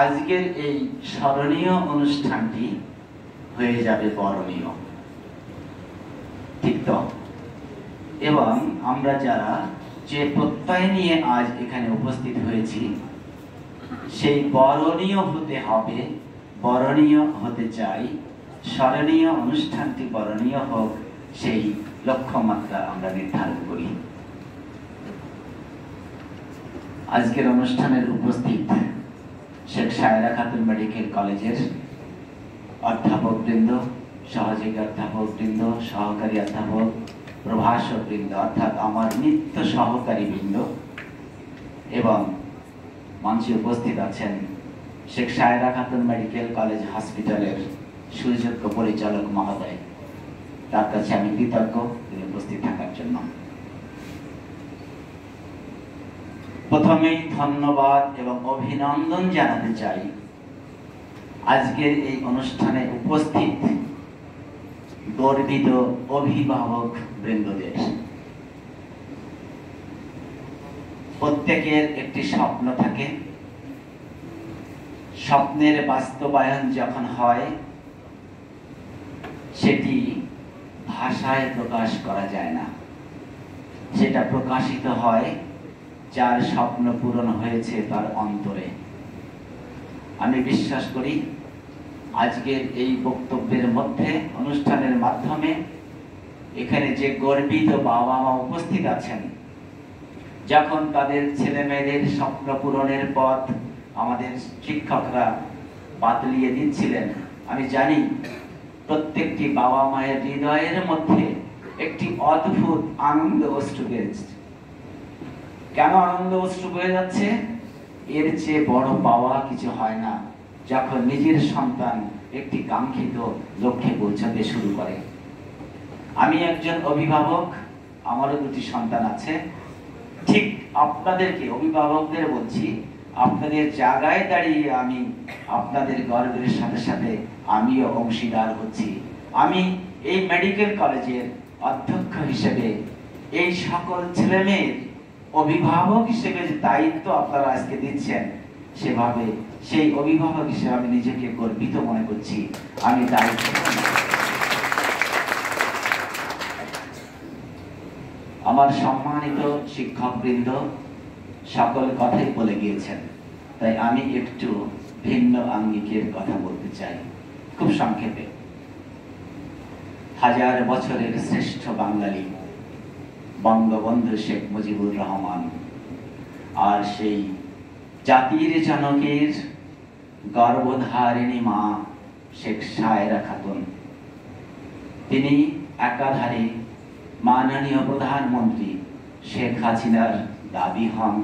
আজকের এই স্মরণীয় অনুষ্ঠানটি হয়ে যাবে বরণীয়, ঠিক তো? এবং আমরা যারা যে প্রত্যয় নিয়ে আজ এখানে উপস্থিত হয়েছি, সেই বরণীয় হতে হবে, বরণীয় হতে চাই, স্মরণীয় অনুষ্ঠানটি বরণীয় হোক, সেই লক্ষ্যমাত্রা আমরা নির্ধারণ করি। আজকের অনুষ্ঠানের উপস্থিত শেখ সায়রা খাতুন মেডিকেল কলেজের অধ্যাপক বৃন্দ, সহযোগী অধ্যাপক বৃন্দ, সহকারী অধ্যাপক, প্রভাষক বৃন্দ অর্থাৎ আমার নিত্য সহকারী বৃন্দ, এবং মঞ্চে উপস্থিত আছেন শেখ সায়রা খাতুন মেডিকেল কলেজ হসপিটালের সুযোগ্য পরিচালক মহোদয়। তার কাছে আমি কৃতজ্ঞ তিনি উপস্থিত থাকার জন্য। প্রথমেই ধন্যবাদ এবং অভিনন্দন জানাতে চাই আজকের এই অনুষ্ঠানে উপস্থিত গর্বিত অভিভাবক বৃন্দদের। প্রত্যেকের একটি স্বপ্ন থাকে, স্বপ্নের বাস্তবায়ন যখন হয় সেটি ভাষায় প্রকাশ করা যায় না, সেটা প্রকাশিত হয় যার স্বপ্ন পূরণ হয়েছে তার অন্তরে। আমি বিশ্বাস করি আজকের এই বক্তব্যের মধ্যে, অনুষ্ঠানের মাধ্যমে এখানে যে গর্বিত বাবা মা উপস্থিত আছেন, যখন তাদের ছেলে মেয়েদের স্বপ্ন পূরণের পথ আমাদের শিক্ষকরা বাতলিয়ে দিচ্ছিলেন, আমি জানি প্রত্যেকটি বাবা মায়ের হৃদয়ের মধ্যে একটি অদ্ভুত আনন্দ অশ্রু বেরোচ্ছে। কেন আনন্দ অশ্রু বয়ে যাচ্ছে? এর চেয়ে বড় পাওয়া কিছু হয় না যখন নিজের সন্তান একটি কাঙ্ক্ষিত লক্ষ্যে পৌঁছাতে শুরু করে। আমি একজন অভিভাবক, আমারও দুটি সন্তান আছে। ঠিক আপনাদেরকে অভিভাবকদের বলছি, আপনাদের জায়গায় দাঁড়িয়ে আমি আপনাদের গর্বের সাথে সাথে আমিও অংশীদার হচ্ছি। আমি এই মেডিকেল কলেজের অধ্যক্ষ হিসেবে এই সকল ছেলে মেয়ের অভিভাবক হিসেবে যে দায়িত্ব আপনারা আজকে দিচ্ছেন, সেভাবে সেই অভিভাবক হিসেবে আমি নিজেকে গর্বিত মনে করছি। আমি দায়িত্ব, আমার সম্মানিত শিক্ষকবৃন্দ সকল কথাই বলে গিয়েছেন, তাই আমি একটু ভিন্ন আঙ্গিকের কথা বলতে চাই, খুব সংক্ষেপে। হাজার বছরের শ্রেষ্ঠ বাঙালি বঙ্গবন্ধু শেখ মুজিবুর রহমান, আর সেই জাতির জনকের গর্ভধারিণী মা শেখ সায়রা খাতুন, তিনি একাধারে মাননীয় প্রধানমন্ত্রী শেখ হাসিনার দাবি হন।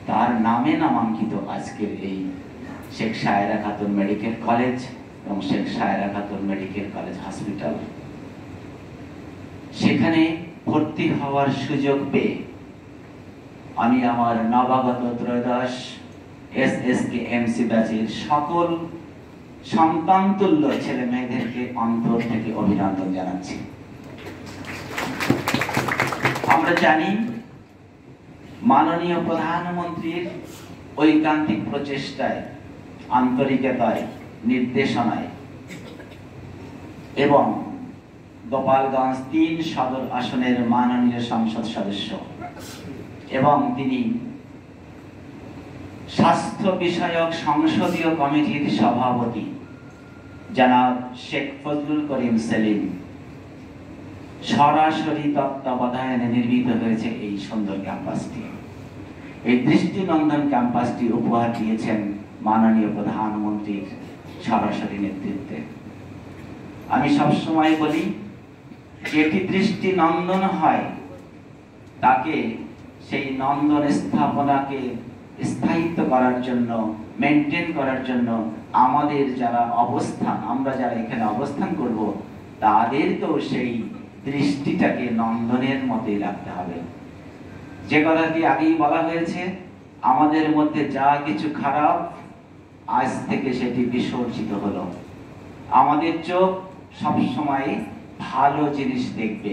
তার নামে নামাঙ্কিত আজকের এই শেখ সায়রা খাতুন মেডিকেল কলেজ এবং Sheikh Saira Khatun medical college hospital. সেখানে ভর্তি হওয়ার সুযোগ পেয়ে আমি আমার নবাগত ত্রয়োদশ SSKMC ব্যাচের সকল সন্তানতুল্য ছেলে মেয়েদেরকে অন্তর থেকে অভিনন্দন জানাচ্ছি। আমরা জানি মাননীয় প্রধানমন্ত্রীর ঐকান্তিক প্রচেষ্টায়, আন্তরিকতায়, নির্দেশনায় এবং গোপালগঞ্জ ৩ সদর আসনের মাননীয় সংসদ সদস্য এবং তিনি স্বাস্থ্য বিষয়ক সংসদীয় কমিটির সভাপতি জনাব শেখ ফজলুল করিম সেলিম সরাসরি তত্ত্বাবধানে নির্মিত হয়েছে এই সুন্দর ক্যাম্পাসটি। এই দৃষ্টিনন্দন ক্যাম্পাসটি উপহার দিয়েছেন মাননীয় প্রধানমন্ত্রীর সরাসরি নেতৃত্বে। আমি সবসময় বলি, যেটি দৃষ্টি নন্দন হয় তাকে, সেই নন্দন স্থাপনাকে স্থায়িত্ব করার জন্য, মেনটেন করার জন্য আমাদের যারা অবস্থান, আমরা যারা এখানে অবস্থান করব, তাদেরকেও সেই দৃষ্টিটাকে নন্দনের মতোই রাখতে হবে। যে কথাটি আগেই বলা হয়েছে, আমাদের মধ্যে যা কিছু খারাপ আজ থেকে সেটি বিসর্জিত হলো। আমাদের চোখ সবসময় ভালো জিনিস দেখবে,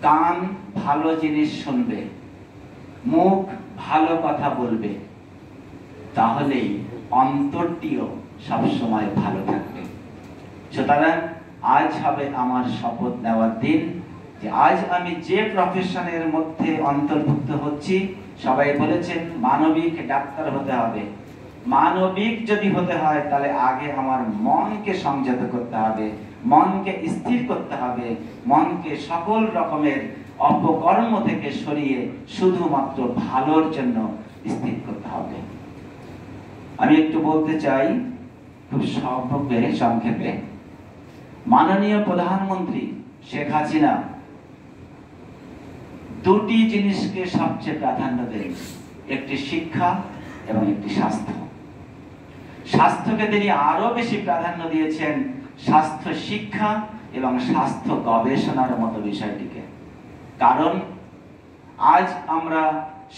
কান ভালো জিনিস শুনবে, মুখ ভালো কথা বলবে, তাহলেই অন্তরটিও সবসময় ভালো থাকবে। সুতরাং আজ হবে আমার শপথ নেওয়ার দিন যে আজ আমি যে প্রফেশনের মধ্যে অন্তর্ভুক্ত হচ্ছি, সবাই বলেছেন মানবিক ডাক্তার হতে হবে। মানবিক যদি হতে হয় তাহলে আগে আমার মনকে সংযত করতে হবে, মনকে স্থির করতে হবে, মনকে সকল রকমের অপকর্ম থেকে সরিয়ে শুধুমাত্র ভালোর জন্য স্থির করতে হবে। আমি একটু বলতে চাই খুব সংক্ষেপে, মাননীয় প্রধানমন্ত্রী শেখ হাসিনা দুটি জিনিসকে সবচেয়ে প্রাধান্য দেন, একটি শিক্ষা এবং একটি স্বাস্থ্য। স্বাস্থ্যকে তিনি আরো বেশি প্রাধান্য দিয়েছেন স্বাস্থ্য শিক্ষা এবং স্বাস্থ্য গবেষণার মতো বিষয়টিকে। কারণ আজ আমরা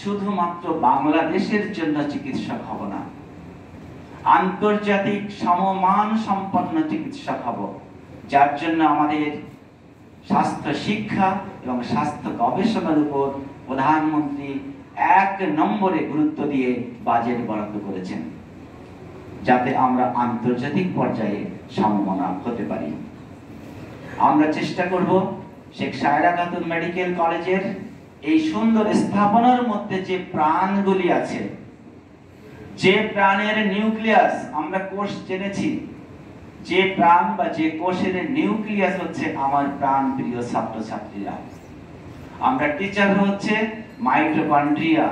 শুধুমাত্র বাংলাদেশের জন্য চিকিৎসক হব না, আন্তর্জাতিক সমমান সম্পন্ন চিকিৎসক হব, যার জন্য আমাদের স্বাস্থ্য শিক্ষা এবং স্বাস্থ্য গবেষণার উপর প্রধানমন্ত্রী 1 নম্বরে গুরুত্ব দিয়ে বাজেট বরাদ্দ করেছেন, যাতে আমরা আন্তর্জাতিক পর্যায়ে সমমনা হতে পারি। আমরা চেষ্টা করব শেখ সায়রা খাতুন মেডিকেল কলেজের এই সুন্দর স্থাপনার মধ্যে যে প্রাণগুলি আছে, যে প্রাণের নিউক্লিয়াস আমরা কোষ জেনেছি, যে প্রাণ বা যে কোষের নিউক্লিয়াস হচ্ছে আমার প্রাণ প্রিয় ছাত্রছাত্রীরা। আমরা টিচার হচ্ছে মাইটোকন্ড্রিয়া,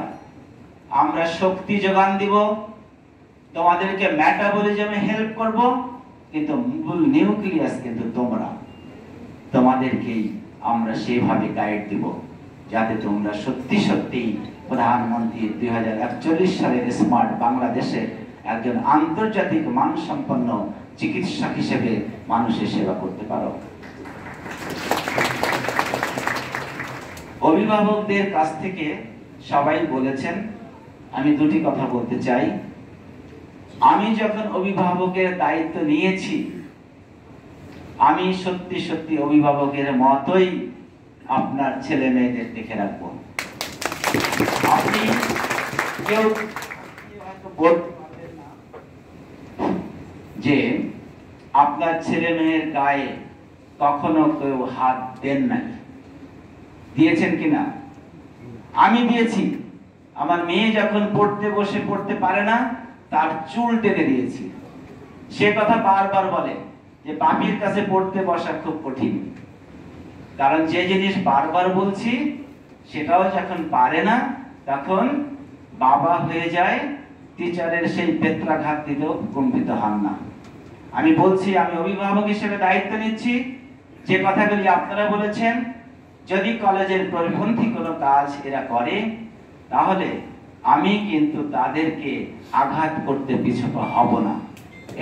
আমরা শক্তি যোগান দিব, তোমাদেরকে মেটাবলিজমে হেল্প করব, কিন্তু মূল নিউক্লিয়াস কিন্তু তোমরা, তোমাদেরকেই আমরা সেভাবে গাইড দিব যাতে তোমরা সত্যি সত্যি প্রধানমন্ত্রী 2041 সালের স্মার্ট বাংলাদেশে একজন আন্তর্জাতিক মানসম্পন্ন চিকিৎসক হিসেবে মানুষের সেবা করতে পারো। অভিভাবকদের কাছ থেকে সবাই বলেছেন, আমি দুটি কথা বলতে চাই। আমি যখন অভিভাবকের দায়িত্ব নিয়েছি, আমি সত্যি সত্যি অভিভাবকের মতোই আপনার ছেলে মেয়েদের দেখে রাখবো। আপনি কেউ হয়তো বলতে পারবেন না যে আপনার ছেলে মেয়ের গায়ে কখনো কেউ হাত দেন নাই, দিয়েছেন কিনা? আমি দিয়েছি। আমার মেয়ে যখন পড়তে বসে পড়তে পারে না, তার চুল টেনে দিয়েছি। সে কথা বারবার বলে যে বাপির কাছে পড়তে বসা খুব কঠিন, কারণ যে জিনিস বারবার বলছি সেটাও যখন পারে না, তখন বাবা হয়ে যায়, টিচারের সেই বেত্রাঘাত দিলেও কম্পিত হন না। আমি বলছি, আমি অভিভাবক হিসেবে দায়িত্ব নিচ্ছি, যে কথাগুলি আপনারা বলেছেন, যদি কলেজের পরিপন্থী কোনো কাজ এরা করে, তাহলে আমি কিন্তু তাদেরকে আঘাত করতে পিছপা হব না।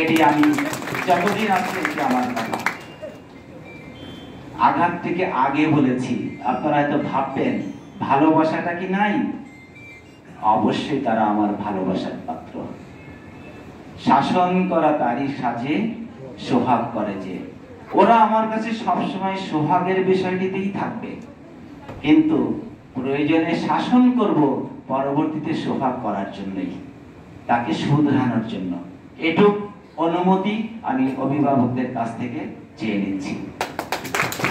এটি আমি যতদিন আছে এটি আমার কথা। আঘাত থেকে আগে বলেছি। আপনারা হয়তো ভাববেন ভালোবাসাটা কি নাই? অবশ্যই তারা আমার ভালোবাসার পাত্র। শাসন করা তারই সাজে, সোহাগ করে যে। ওরা আমার কাছে সবসময় সোহাগের বিষয়টিতেই থাকবে, কিন্তু প্রয়োজনে শাসন করব পরবর্তীতে সোহাগ করার জন্যই, তাকে শুধরানোর জন্য। এটুক অনুমতি আমি অভিভাবকদের কাছ থেকে চেয়ে নিচ্ছি।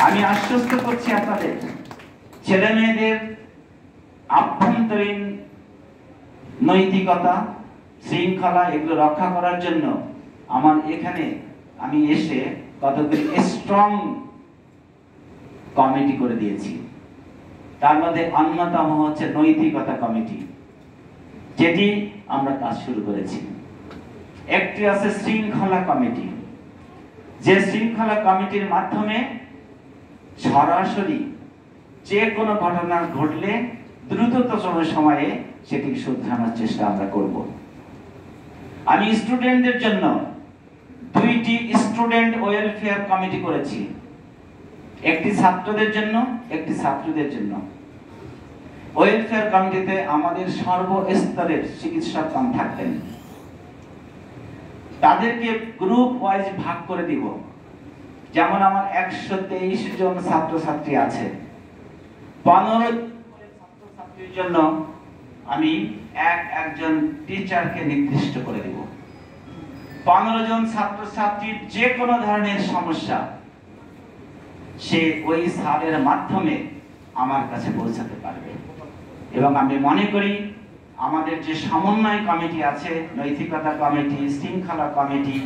আমি আশ্বস্ত করছি আপনাদের, ছেলে মেয়েদের আভ্যন্তরীণ নৈতিকতা, শৃঙ্খলা এগুলো রক্ষা করার জন্য আমার এখানে আমি এসে কতগুলি স্ট্রং কমিটি করে দিয়েছি। তার মধ্যে অন্যতম হচ্ছে নৈতিকতা কমিটি, যেটি আমরা কাজ শুরু করেছি। একটি আছে শৃঙ্খলা কমিটি, যে শৃঙ্খলা কমিটির মাধ্যমে সরাসরি যে কোনো ঘটনা ঘটলে দ্রুততম সময়ে সেটি শুধরানোর চেষ্টা আমরা করব। আমি স্টুডেন্টদের জন্য 2টি স্টুডেন্ট ওয়েলফেয়ার কমিটি করেছি, একটি ছাত্রদের জন্য, একটি ছাত্রীদের জন্য। ওয়েলফেয়ার কমিটিতে আমাদের সর্বস্তরের চিকিৎসকগণ থাকবেন। তাদেরকে গ্রুপ ওয়াইজ ভাগ করে দিব। যেমন আমার 123 জন ছাত্রছাত্রী আছে, 15 ছাত্রছাত্রীর জন্য আমি একজন টিচারকে নির্দিষ্ট করে দেব। 15 জন ছাত্রছাত্রীর যে কোনো ধরনের সমস্যা সে ওই স্যারের মাধ্যমে আমার কাছে পৌঁছাতে পারবে। এবং আমি মনে করি আমাদের যে সমন্বয় কমিটি আছে, নৈতিকতা কমিটি, শৃঙ্খলা committee,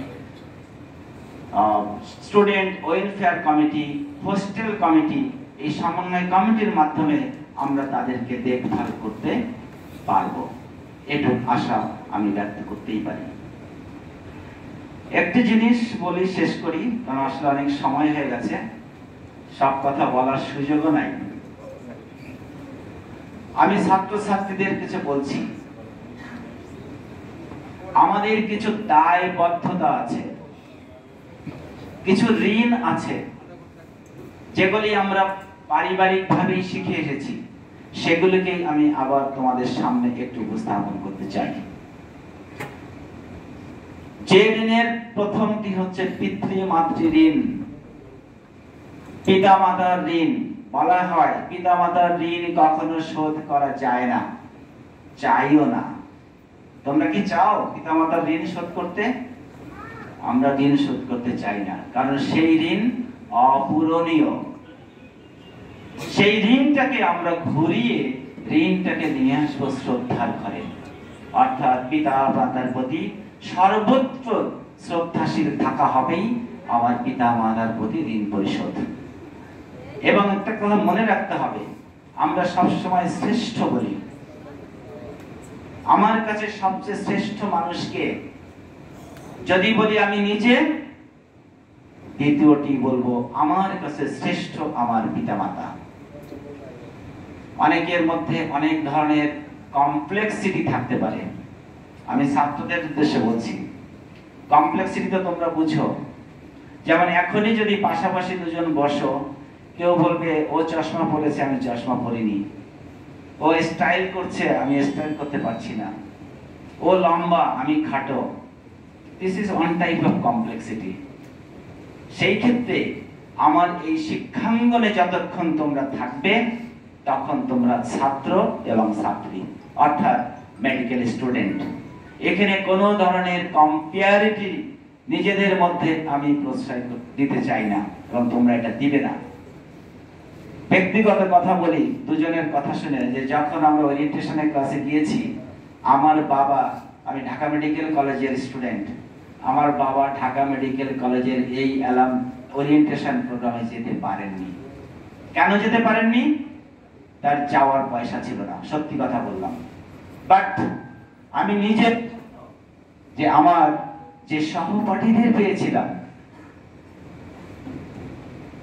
student welfare committee, hostel committee, এই সমন্বয় কমিটির মাধ্যমে আমরা তাদেরকে দেখভাল করতে পারবো, এটুকু আশা আমি ব্যক্ত করতেই পারি। একটি জিনিস বলি, শেষ করি, কারণ আসলে অনেক সময় হয়ে গেছে, সব কথা বলার সুযোগও নাই। আমি ছাত্রছাত্রীদের কিছু বলছি, আমাদের কিছু দায়বদ্ধতা আছে, কিছু ঋণ আছে, যেগুলি আমরা পারিবারিকভাবেই শিখে এসেছি, সেগুলিকে আমি আবার তোমাদের সামনে একটু উপস্থাপন করতে চাই। যে ঋণের প্রথমটি হচ্ছে পিতৃ-মাতৃ ঋণ, পিতামাতার ঋণ। বলা হয় পিতামাতার ঋণ কখনো শোধ করা যায় না, চাইও না। তোমরা কি চাও পিতামাতার ঋণ শোধ করতে? আমরা ঋণ শোধ করতে চাই না, কারণ সেই ঋণ অপূরণীয়। সেই ঋণটাকে আমরা ঘুরিয়ে ঋণটাকে নিয়ে আসবো শ্রদ্ধার ঘরে, অর্থাৎ পিতা মাতার প্রতি সর্বত্র শ্রদ্ধাশীল থাকা হবেই আমার পিতা মাতার প্রতি ঋণ পরিশোধ। এবং একটা কথা মনে রাখতে হবে, আমরা সবসময় শ্রেষ্ঠ বলি। আমার কাছে সবচেয়ে শ্রেষ্ঠ মানুষকে যদি বলি আমি নিজে, দ্বিতীয়টি বলবো আমার কাছে শ্রেষ্ঠ আমার পিতামাতা। অনেকের মধ্যে অনেক ধরনের কমপ্লেক্সিটি থাকতে পারে, আমি ছাত্রদের উদ্দেশ্যে বলছি, কমপ্লেক্সিটি তো তোমরা বুঝো। যেমন এখনই যদি পাশাপাশি দুজন বসো, কেউ বলবে ও চশমা পরেছে, আমি চশমা পরিনি, ও স্টাইল করছে, আমি স্টাইল করতে পারছি না, ও লম্বা, আমি খাটো। This is one type of complexity. সেই ক্ষেত্রে আমার এই শিক্ষাঙ্গনে যতক্ষণ তোমরা থাকবে, তখন তোমরা ছাত্র এবং ছাত্রী, অর্থাৎ মেডিকেল স্টুডেন্ট। এখানে কোনো ধরনের কম্পেয়ারিটি নিজেদের মধ্যে আমি প্রশ্রয় দিতে চাই না, এবং তোমরা এটা দিবে না। ব্যক্তিগত কথা বলি, দুজনের কথা শুনে, যে যখন আমরা ওরিয়েন্টেশনের ক্লাসে গিয়েছি, আমার বাবা, আমি ঢাকা মেডিকেল কলেজের স্টুডেন্ট, আমার বাবা ঢাকা মেডিকেল কলেজের এই অ্যালাম ওরিয়েন্টেশন প্রোগ্রামে যেতে পারেননি। কেন যেতে পারেননি? তার যাওয়ার পয়সা ছিল না, সত্যি কথা বললাম। বাট আমি নিজে যে আমার যে সহপাঠীদের পেয়েছিলাম,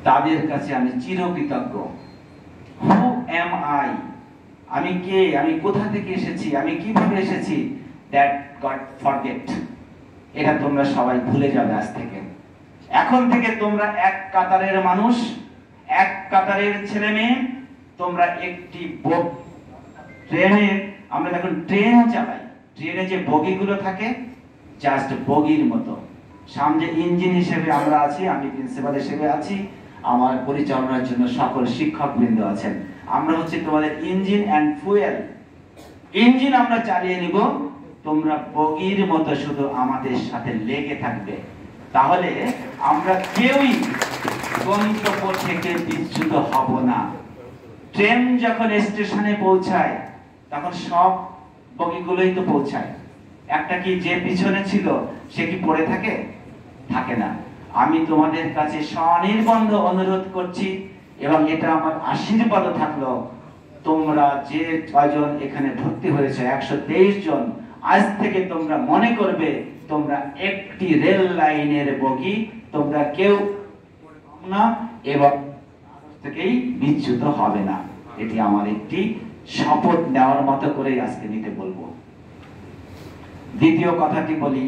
তাদের কাছে আমি চিরকৃতজ্ঞ। হু এম আই, আমি কে, আমি কোথা থেকে এসেছি, আমি কিভাবে এসেছি, দ্যাট গট ফরগেট। এটা তোমরা সবাই ভুলে যাবে আজ থেকে। এখন থেকে তোমরা এক কাতারের মানুষ, এক কাতারের ছেলে মেয়ে। তোমরা একটি ট্রেনে, আমরা যখন ট্রেন চালাই, ট্রেনে যে বগিগুলো থাকে জাস্ট বগির মতো, সামনে ইঞ্জিন হিসেবে আমরা আছি, আমি প্রিন্সিপাল হিসেবে আছি, আমার পরিচালনার জন্য সকল শিক্ষক বৃন্দ আছেন। আমরা হচ্ছে তোমাদের ইঞ্জিন অ্যান্ড ফুয়েল। ইঞ্জিন আমরা চালিয়ে নিব, তোমরা বগির মতো শুধু আমাদের সাথে লেগে থাকবে। তাহলে আমরা কেউই গন্তব্য থেকে বিচ্যুত হব না। ট্রেন যখন স্টেশনে পৌঁছায়, তখন সব বগিগুলোই তো পৌঁছায়। একটা কি যে পিছনে ছিল সে কি পড়ে থাকে? থাকে না। আমি তোমাদের কাছে স্বনির্বন্ধ অনুরোধ করছি, এবং এটা আমার আশীর্বাদ থাকলো, তোমরা যে কয়জন এখানে ভর্তি হয়েছে, 123 জন, আজ থেকে তোমরা মনে করবে তোমরা একটি রেল লাইনের বগি, তোমরা কেউ না এবং থেকেই বিচ্যুত হবে না। এটি আমার একটি শপথ নেওয়ার মতো করে আজকে নিতে বলবো। দ্বিতীয় কথাটি বলি,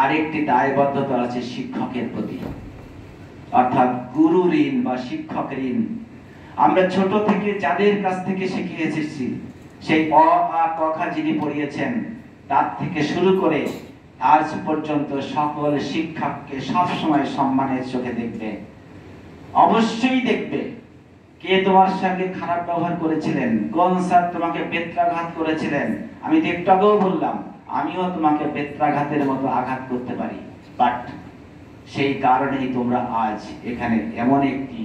আরেকটি দায়বদ্ধতা আছে শিক্ষকের প্রতি, অর্থাৎ গুরু ঋণ বা শিক্ষক ঋণ। আমরা ছোট থেকে যাদের কাছ থেকে শিখে এসেছি, সেই অ আ ক খ যিনি পড়িয়েছেন, তার থেকে শুরু করে আজ পর্যন্ত সকল শিক্ষককে সবসময় সম্মানের চোখে দেখবে। অবশ্যই দেখবে কে তোমার সঙ্গে খারাপ ব্যবহার করেছিলেন, কোন স্যার তোমাকে বেত্রাঘাত করেছিলেন, আমি তো একটু আগেও বললাম, আমিও তোমাকে বেত্রাঘাতের মতো আঘাত করতে পারি, বাট সেই কারণেই তোমরা আজ এখানে এমন একটি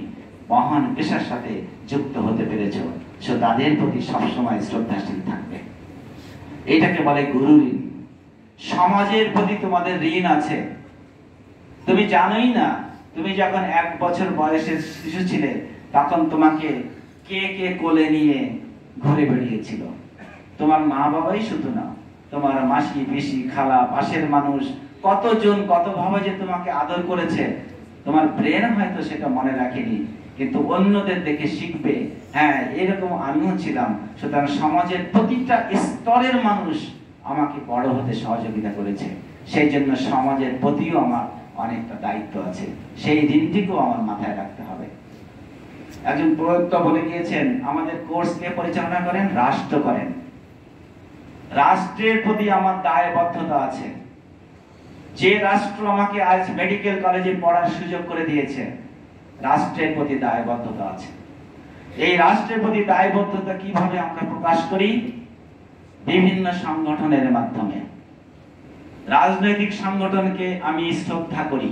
মহান পেশার সাথে যুক্ত হতে পেরেছ। সো তাদের প্রতি সবসময় শ্রদ্ধাশীল থাকবে। এটাকে বলে গুরু ঋণ। সমাজের প্রতি তোমাদের ঋণ আছে। তুমি জানোই না, তুমি যখন 1 বছর বয়সের শিশু ছিলে, তখন তোমাকে কে কে কোলে নিয়ে ঘুরে বেড়িয়েছিল। তোমার মা বাবাই শুধু না, তোমার মাসি, পিসি, খালা, পাশের মানুষ, কতজন কতভাবে যে তোমাকে আদর করেছে, তোমার ব্রেন হয়তো সেটা মনে রাখেনি, কিন্তু অন্যদের দেখে শিখবে, হ্যাঁ এরকম আমিও ছিলাম। সুতরাং সমাজের প্রতিটা স্তরের মানুষ আমাকে বড় হতে সহযোগিতা করেছে, সেই জন্য সমাজের প্রতিও আমার অনেকটা দায়িত্ব আছে। সেই দিনটিকেও আমার মাথায় রাখতে হবে। একজন প্রবক্তা বলে গিয়েছেন, আমাদের কোর্স কে পরিচালনা করেন? রাষ্ট্র করেন। রাষ্ট্রের প্রতি আমার দায়বদ্ধতা আছে। যে রাষ্ট্র আমাকে আজ মেডিকেল কলেজে পড়ার সুযোগ করে দিয়েছে, রাষ্ট্রের প্রতি দায়বদ্ধতা আছে। এই রাষ্ট্রের প্রতি দায়বদ্ধতা কিভাবে আমরা প্রকাশ করি? বিভিন্ন সংগঠনের মাধ্যমে। রাজনৈতিক সংগঠনকে আমি শ্রদ্ধা করি,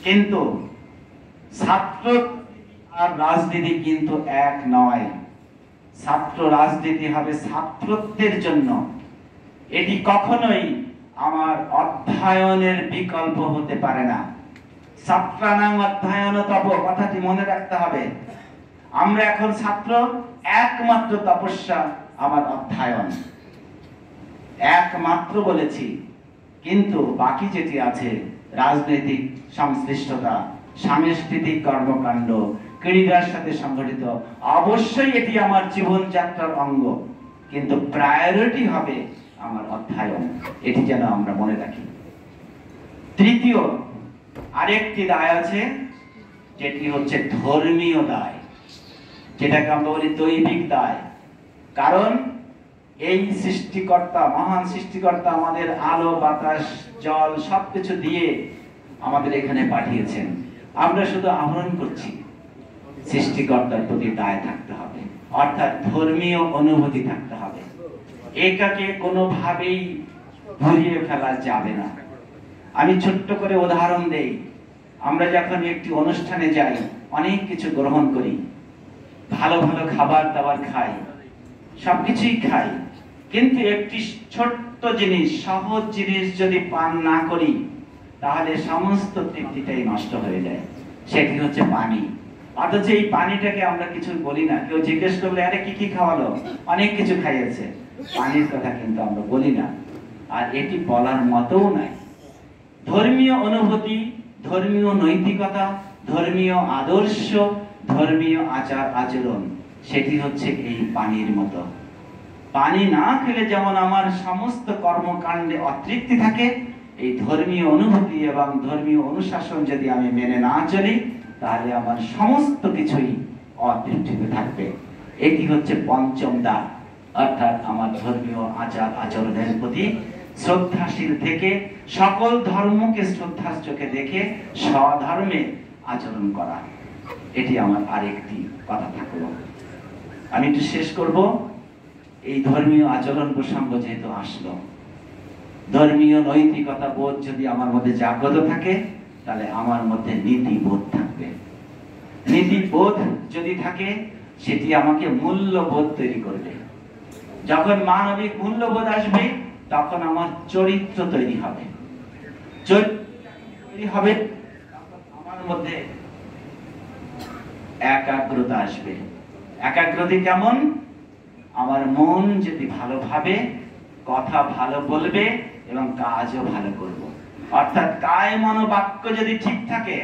কিন্তু ছাত্র আর রাজনীতি কিন্তু এক নয়। ছাত্র রাজনীতি হবে ছাত্রত্বের জন্য। এটি কখনোই আমার অধ্যয়নের বিকল্প হতে পারে না। ছাত্রানাং অধ্যয়ন তপ, কথাটি মনে রাখতে হবে। আমরা এখন ছাত্র, একমাত্র তপস্যা আমার অধ্যয়ন, একমাত্র বলেছি। কিন্তু বাকি যেটি আছে, রাজনৈতিক সংশ্লিষ্টতা, সাংস্কৃতিক কর্মকাণ্ড, ক্রীড়ার সাথে সংগঠিত, অবশ্যই এটি আমার জীবনযাত্রার অঙ্গ, কিন্তু প্রায়োরিটি হবে আমার অধ্যয়ন। এটি যেন আমরা মনে রাখি। তৃতীয় আরেকটি দায় আছে, যেটি হচ্ছে ধর্মীয় দায়, যেটাকে আমরা বলি দৈবিক দায়। কারণ এই সৃষ্টিকর্তা, মহান সৃষ্টিকর্তা আমাদের আলো, বাতাস, জল সবকিছু দিয়ে আমাদের এখানে পাঠিয়েছেন। আমরা শুধু আহরণ করছি। সৃষ্টিকর্তার প্রতি দায় থাকতে হবে, অর্থাৎ ধর্মীয় অনুভূতি থাকতে হবে। এটাকে কোনোভাবেই ঘুরিয়ে ফেলা যাবে না। আমি ছোট্ট করে উদাহরণ দেই। আমরা যখন একটি অনুষ্ঠানে যাই, অনেক কিছু গ্রহণ করি, ভালো ভালো খাবার দাবার খাই, সবকিছুই খাই, কিন্তু একটি ছোট্ট জিনিস, সহজ জিনিস যদি পান না করি, তাহলে সমস্ত তৃপ্তিটাই নষ্ট হয়ে যায়। সেটি হচ্ছে পানি। অথচ এই পানিটাকে আমরা কিছু বলি না। কেউ জিজ্ঞেস করলে, আরে কি কি খাওয়ালো? অনেক কিছু খাইয়েছে। পানির কথা কিন্তু আমরা বলি না, আর এটি বলার মতও নাই। ধর্মীয় অনুভূতি, ধর্মীয় নৈতিকতা, ধর্মীয় আদর্শ, ধর্মীয় আচার আচরণ, সেটি হচ্ছে এই পানির মতো। পানি না খেলে যেমন আমার সমস্ত কর্মকাণ্ডে অতৃপ্তি থাকে, এই ধর্মীয় অনুভূতি এবং ধর্মীয় অনুশাসন যদি আমি মেনে না চলি, তাহলে আমার সমস্ত কিছুই অতৃপ্তিতে থাকবে। এটি হচ্ছে পঞ্চম দায়, অর্থাৎ আমার ধর্মীয় আচার আচরণের প্রতি শ্রদ্ধাশীল থেকে, সকল ধর্মকে শ্রদ্ধার চোখে দেখে স্বধর্মে আচরণ করা। এটি আমার আরেকটি কথা থাকলো। আমি একটু শেষ করব। এই ধর্মীয় আচরণ প্রসঙ্গ যেহেতু আসলো, ধর্মীয় নৈতিকতা বোধ যদি আমার মধ্যে জাগ্রত থাকে, তাহলে আমার মধ্যে নীতিবোধ থাকবে। নীতিবোধ যদি থাকে, সেটি আমাকে মূল্যবোধ তৈরি করবে। যখন মানবিক মূল্যবোধ আসবে, তখন আমার চরিত্র তৈরি হবে। চরিত্র হবে, আমার মধ্যে একাগ্রতা আসবে। একাগ্রতা কেমন? আমার মন যদি ভালোভাবে, কথা ভালো বলবে এবং কাজও ভালো করব। অর্থাৎ কায় মন বাক্য যদি ঠিক থাকে,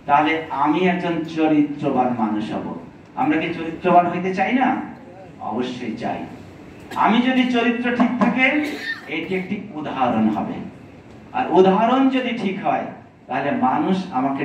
তাহলে আমি একজন চরিত্রবান মানুষ হব। আমরা কি চরিত্রবান হইতে চাই না? অবশ্যই চাই। আমি যদি চরিত্র ঠিক থাকে, এটি একটি উদাহরণ হবে। আর উদাহরণ যদি ঠিক হয়, তাহলে মানুষ আমাকে